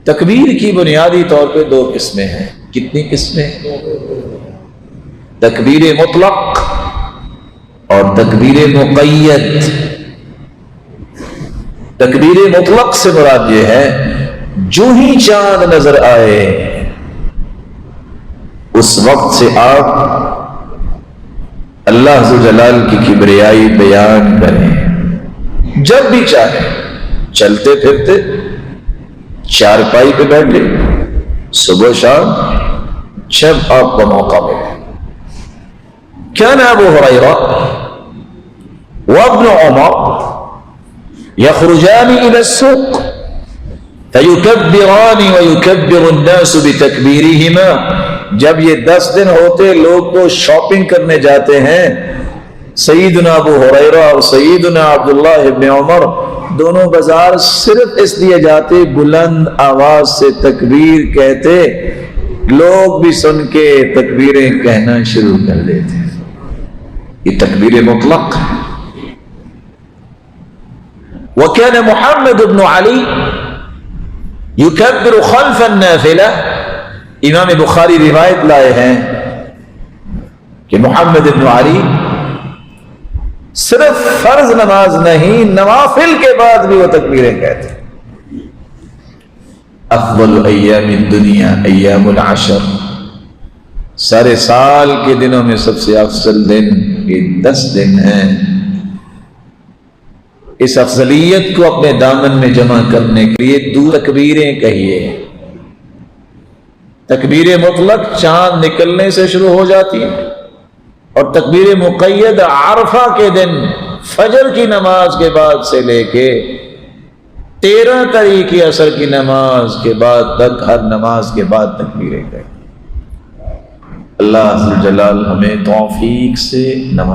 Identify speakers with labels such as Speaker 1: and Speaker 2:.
Speaker 1: تکبیر کی بنیادی طور پہ دو قسمیں ہیں. کتنی قسمیں؟ تکبیر مطلق اور تکبیر مقید. تکبیر مطلق سے مراد یہ ہے جو ہی چاند نظر آئے اس وقت سے آپ اللہ ذو جلال کی کبریائی بیان کریں. جب بھی چاہیں، چلتے پھرتے، چارپائی پہ بیٹھے، صبح شام، جب آپ کو موقع ملے. كان أبو هريرة وابن عمر يخرجان إلى السوق فيكبران ويكبر الناس بتكبيرهما. جب یہ 10 دن ہوتے لوگ تو شاپنگ کرنے جاتے ہیں. سیدنا ابو ہریرہ اور سیدنا عبداللہ ابن عمر دونوں بازار صرف اس لیے جاتے بلند آواز سے تکبیر کہتے، لوگ بھی سن کے تکبیریں کہنا شروع کر دیتے. یہ تکبیر مطلق. وكان محمد بن علي يكبر خلف النافلة. امام بخاری روایت لائے ہیں کہ محمد بن علی صرف فرض نماز نہیں، نوافل کے بعد بھی وہ تکبیریں کہتے. افضل ایام الدنیا ایام العشر. سارے سال کے دنوں میں سب سے افضل دن یہ 10 دن ہیں. اس افضلیت کو اپنے دامن میں جمع کرنے کے لیے دو تکبیریں کہیے. تکبیر مطلق چاند نکلنے سے شروع ہو جاتی ہے اور تکبیر مقید عرفہ کے دن فجر کی نماز کے بعد سے لے کے 13 تاریخ کی عصر کی نماز کے بعد تک ہر نماز کے بعد تکبیریں کہیں. اللہ ذو الجلال ہمیں توفیق سے نماز